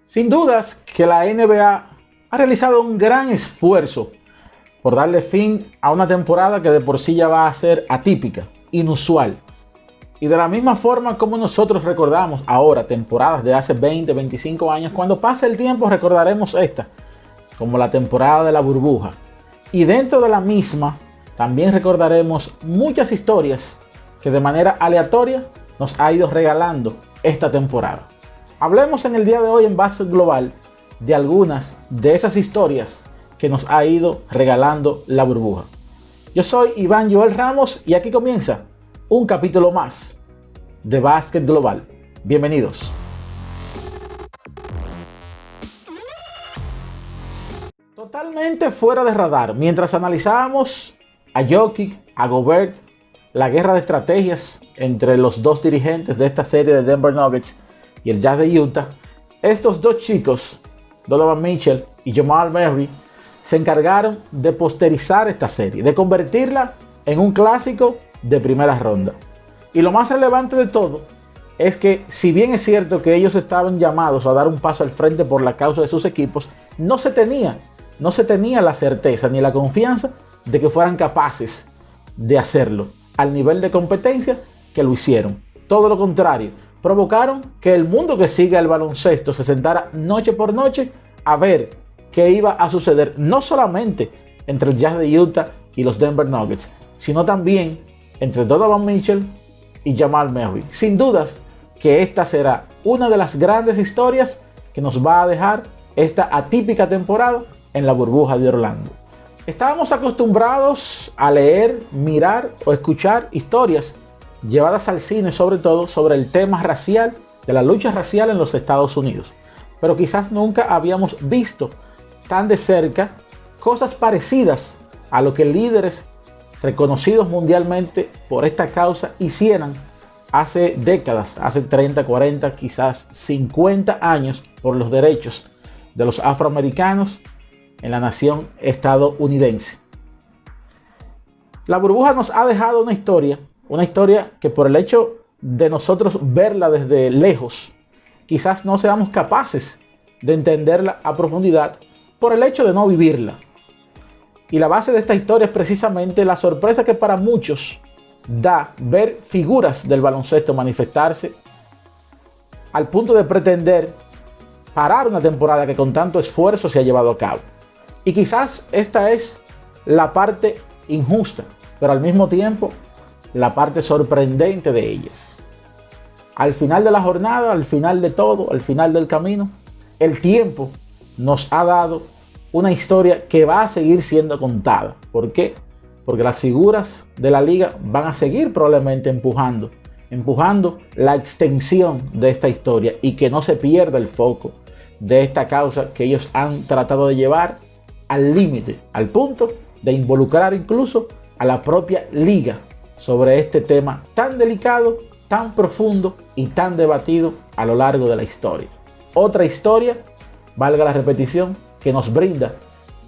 Sin dudas que la NBA ha realizado un gran esfuerzo por darle fin a una temporada que de por sí ya va a ser atípica, inusual. Y de la misma forma como nosotros recordamos ahora temporadas de hace 20, 25 años, cuando pase el tiempo recordaremos esta como la temporada de la burbuja. Y dentro de la misma también recordaremos muchas historias que de manera aleatoria nos ha ido regalando esta temporada. Hablemos en el día de hoy en Básquet Global de algunas de esas historias que nos ha ido regalando la burbuja. Yo soy Iván Joel Ramos y aquí comienza un capítulo más de Básquet Global. Bienvenidos. Totalmente fuera de radar, mientras analizábamos a Jokic, a Gobert, la guerra de estrategias entre los dos dirigentes de esta serie de Denver Nuggets y el Jazz de Utah, estos dos chicos, Donovan Mitchell y Jamal Murray, se encargaron de posterizar esta serie, de convertirla en un clásico de primera ronda. Y lo más relevante de todo es que, si bien es cierto que ellos estaban llamados a dar un paso al frente por la causa de sus equipos, no se tenía la certeza ni la confianza de que fueran capaces de hacerlo al nivel de competencia que lo hicieron. Todo lo contrario, provocaron que el mundo que sigue el baloncesto se sentara noche por noche a ver qué iba a suceder, no solamente entre el Jazz de Utah y los Denver Nuggets, sino también entre Donovan Mitchell y Jamal Murray. Sin dudas que esta será una de las grandes historias que nos va a dejar esta atípica temporada en la burbuja de Orlando. Estábamos acostumbrados a leer, mirar o escuchar historias llevadas al cine, sobre todo sobre el tema racial, de la lucha racial en los Estados Unidos. Pero quizás nunca habíamos visto tan de cerca cosas parecidas a lo que líderes reconocidos mundialmente por esta causa hicieran hace décadas, hace 30, 40, quizás 50 años años, por los derechos de los afroamericanos en la nación estadounidense. La burbuja nos ha dejado una historia que, por el hecho de nosotros verla desde lejos, quizás no seamos capaces de entenderla a profundidad por el hecho de no vivirla. Y la base de esta historia es precisamente la sorpresa que para muchos da ver figuras del baloncesto manifestarse al punto de pretender parar una temporada que con tanto esfuerzo se ha llevado a cabo. Y quizás esta es la parte injusta, pero al mismo tiempo la parte sorprendente de ellas. Al final de la jornada, al final de todo, al final del camino, el tiempo nos ha dado una historia que va a seguir siendo contada. ¿Por qué? Porque las figuras de la liga van a seguir probablemente empujando la extensión de esta historia y que no se pierda el foco de esta causa que ellos han tratado de llevar al límite, al punto de involucrar incluso a la propia liga sobre este tema tan delicado, tan profundo y tan debatido a lo largo de la historia. Otra historia, valga la repetición, que nos brinda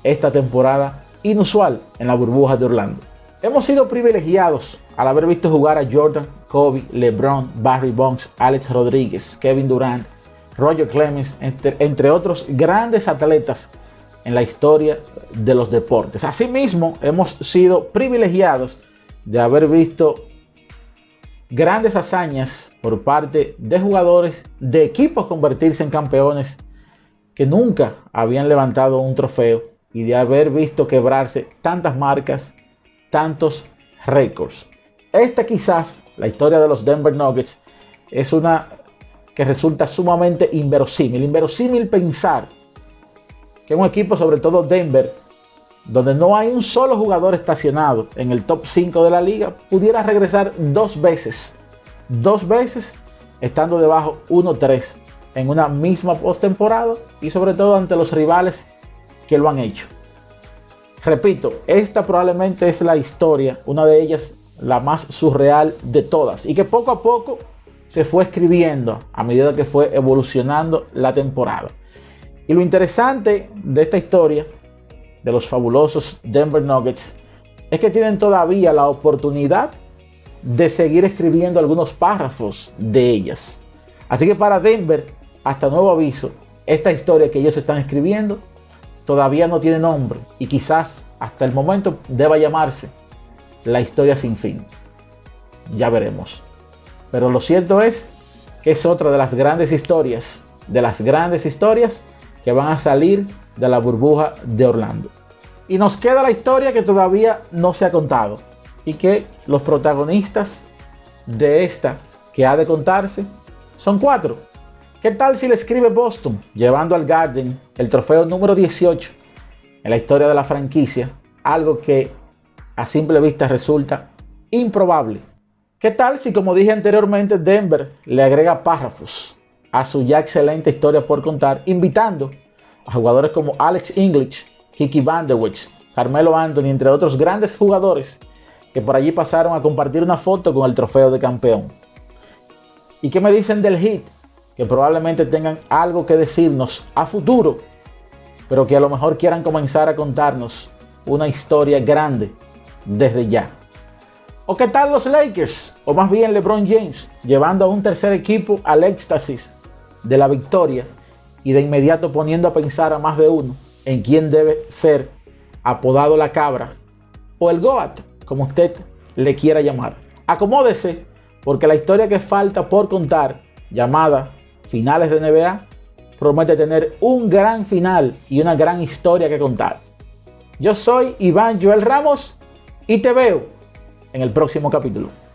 esta temporada inusual en la burbuja de Orlando. Hemos sido privilegiados al haber visto jugar a Jordan, Kobe, LeBron, Barry Bonds, Alex Rodríguez, Kevin Durant, Roger Clemens, entre otros grandes atletas en la historia de los deportes. Asimismo, hemos sido privilegiados de haber visto grandes hazañas por parte de jugadores de equipos convertirse en campeones que nunca habían levantado un trofeo y de haber visto quebrarse tantas marcas, tantos récords. Esta quizás, la historia de los Denver Nuggets, es una que resulta sumamente inverosímil. Inverosímil pensar que un equipo, sobre todo Denver, donde no hay un solo jugador estacionado en el top 5 de la liga, pudiera regresar dos veces estando debajo 1-3 en una misma postemporada y sobre todo ante los rivales que lo han hecho. Repito, esta probablemente es la historia, una de ellas la más surreal de todas y que poco a poco se fue escribiendo a medida que fue evolucionando la temporada. Y lo interesante de esta historia de los fabulosos Denver Nuggets es que tienen todavía la oportunidad de seguir escribiendo algunos párrafos de ellas. Así que para Denver, hasta nuevo aviso, esta historia que ellos están escribiendo todavía no tiene nombre y quizás hasta el momento deba llamarse La historia sin fin. Ya veremos. Pero lo cierto es que es otra de las grandes historias que van a salir de la burbuja de Orlando. Y nos queda la historia que todavía no se ha contado y que los protagonistas de esta que ha de contarse son 4. ¿Qué tal si le escribe Boston llevando al Garden el trofeo número 18 en la historia de la franquicia? Algo que a simple vista resulta improbable. ¿Qué tal si, como dije anteriormente, Denver le agrega párrafos a su ya excelente historia por contar, invitando a jugadores como Alex English, Kiki Vanderwich, Carmelo Anthony, entre otros grandes jugadores que por allí pasaron a compartir una foto con el trofeo de campeón? ¿Y qué me dicen del Heat? Que probablemente tengan algo que decirnos a futuro, pero que a lo mejor quieran comenzar a contarnos una historia grande desde ya. ¿O qué tal los Lakers? O más bien LeBron James, llevando a un tercer equipo al éxtasis de la victoria y de inmediato poniendo a pensar a más de uno en quién debe ser apodado la cabra o el GOAT, como usted le quiera llamar. Acomódese, porque la historia que falta por contar, llamada Finales de NBA, promete tener un gran final y una gran historia que contar. Yo soy Iván Joel Ramos y te veo en el próximo capítulo.